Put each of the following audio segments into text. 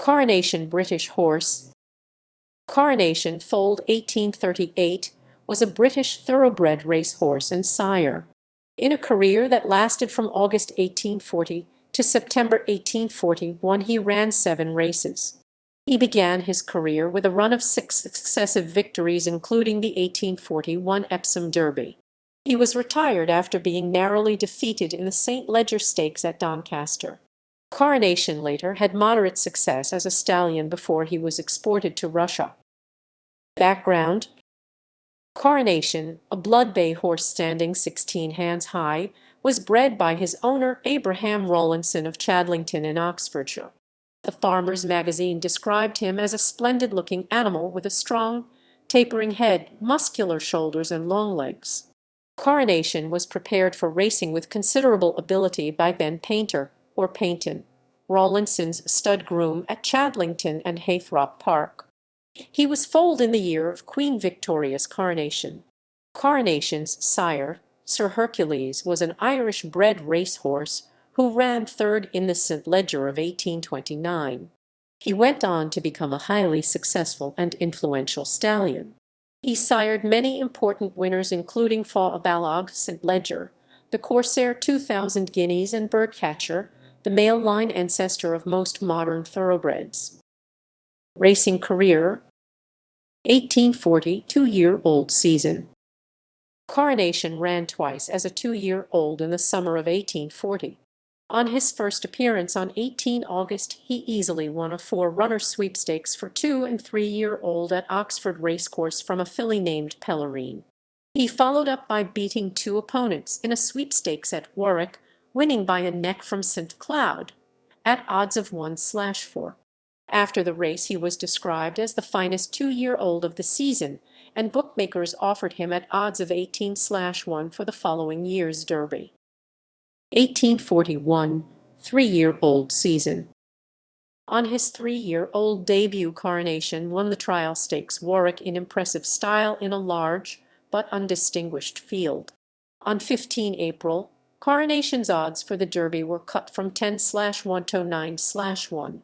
Coronation British horse. Coronation foaled 1838 was a British thoroughbred racehorse and sire. In a career that lasted from August 1840 to September 1841, he ran 7 races. He began his career with a run of 6 successive victories, including the 1841 Epsom Derby. He was retired after being narrowly defeated in the St. Leger Stakes at Doncaster. Coronation later had moderate success as a stallion before he was exported to Russia. Background: Coronation, a blood bay horse standing 16 hands high, was bred by his owner Abraham Rawlinson of Chadlington in Oxfordshire. The Farmer's Magazine described him as a splendid-looking animal with a strong, tapering head, muscular shoulders, and long legs. Coronation was prepared for racing with considerable ability by Ben Painter, or Paynton, Rawlinson's stud groom at Chadlington and Haythrop Park. He was foaled in the year of Queen Victoria's coronation. Coronation's sire, Sir Hercules, was an Irish-bred racehorse who ran third in the St. Leger of 1829. He went on to become a highly successful and influential stallion. He sired many important winners, including Foaled, St. Leger, the Corsair 2000 Guineas, and Birdcatcher, the male line ancestor of most modern thoroughbreds. Racing career: 1840 2-year-old season. Coronation ran twice as a 2-year-old in the summer of 1840. On his first appearance on 18 August, he easily won a 4-runner sweepstakes for 2- and 3-year-old at Oxford Racecourse from a filly named Pedigree. He followed up by beating 2 opponents in a sweepstakes at Warwick, winning by a neck from St. Cloud, at odds of 1/4. After the race, he was described as the finest 2-year-old of the season, and bookmakers offered him at odds of 18/1 for the following year's Derby. 1841 3-year-old season. On his 3-year-old debut, Coronation won the Trial Stakes Warwick in impressive style in a large but undistinguished field. On 15 April, Coronation's odds for the Derby were cut from 10/1 to 9/1.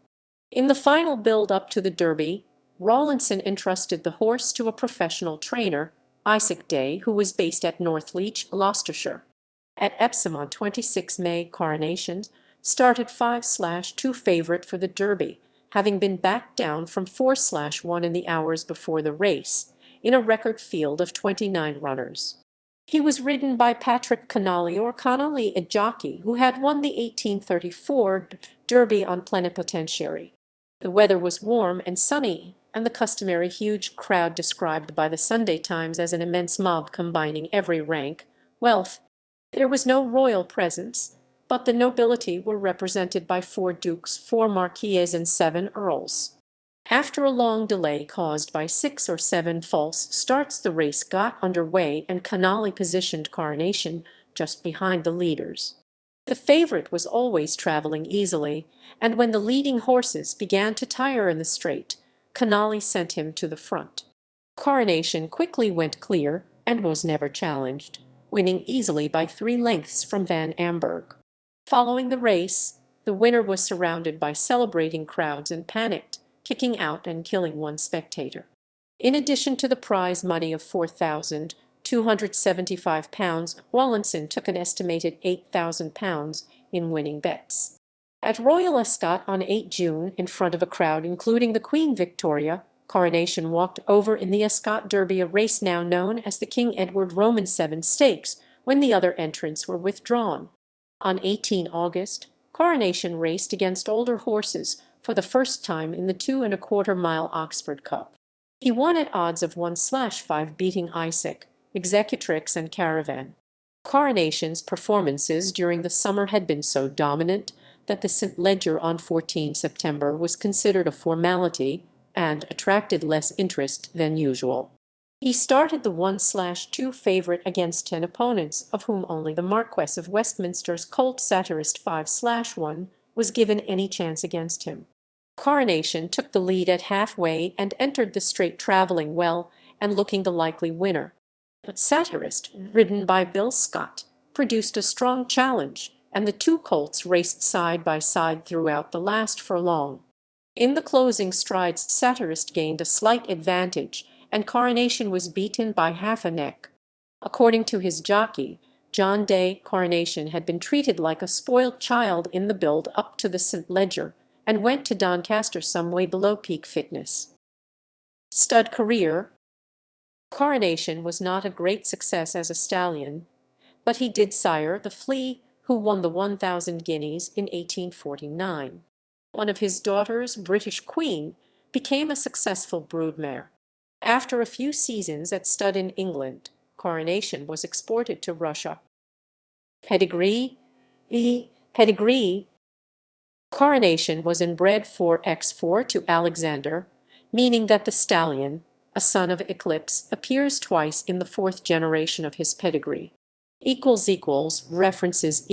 In the final build-up to the Derby, Rawlinson entrusted the horse to a professional trainer, Isaac Day, who was based at Northleach, Gloucestershire. At Epsom on 26 May, Coronation started 5/2 favourite for the Derby, having been backed down from 4/1 in the hours before the race, in a record field of 29 runners. He was ridden by Patrick Connolly, or Connolly, a jockey who had won the 1834 Derby on Plenipotentiary. The weather was warm and sunny, and the customary huge crowd described by the Sunday Times as an immense mob combining every rank, wealth. There was no royal presence, but the nobility were represented by 4 dukes, 4 marquises, and 7 earls. After a long delay caused by 6 or 7 false starts, the race got underway, and Connolly positioned Coronation just behind the leaders. The favourite was always travelling easily, and when the leading horses began to tire in the straight, Connolly sent him to the front. Coronation quickly went clear and was never challenged, winning easily by 3 lengths from Van Amberg. Following the race, the winner was surrounded by celebrating crowds and panicked, kicking out and killing 1 spectator. In addition to the prize money of £4,275, Rawlinson took an estimated £8,000 in winning bets. At Royal Ascot on 8 June, in front of a crowd including the Queen Victoria, Coronation walked over in the Ascot Derby, a race now known as the King Edward Roman 7 Stakes, when the other entrants were withdrawn. On 18 August, Coronation raced against older horses for the first time in the 2¼ mile Oxford Cup. He won at odds of 1/5, beating Isaac, Executrix, and Caravan. Coronation's performances during the summer had been so dominant that the St. Leger on 14 September was considered a formality and attracted less interest than usual. He started the 1/2 favourite against 10 opponents, of whom only the Marquess of Westminster's colt Satirist 5/1 was given any chance against him. Coronation took the lead at halfway and entered the straight, travelling well and looking the likely winner. But Satirist, ridden by Bill Scott, produced a strong challenge, and the 2 colts raced side by side throughout the last furlong. In the closing strides, Satirist gained a slight advantage, and Coronation was beaten by half a neck. According to his jockey, John Day, Coronation had been treated like a spoiled child in the build-up to the St. Leger, and went to Doncaster some way below peak fitness. Stud career. Coronation was not a great success as a stallion, but he did sire the Flea, who won the 1,000 guineas in 1849. One of his daughters, British Queen, became a successful broodmare. After a few seasons at stud in England, Coronation was exported to Russia. Pedigree. Pedigree. Coronation was inbred for X4 to Alexander, meaning that the stallion, a son of Eclipse, appears twice in the fourth generation of his pedigree. References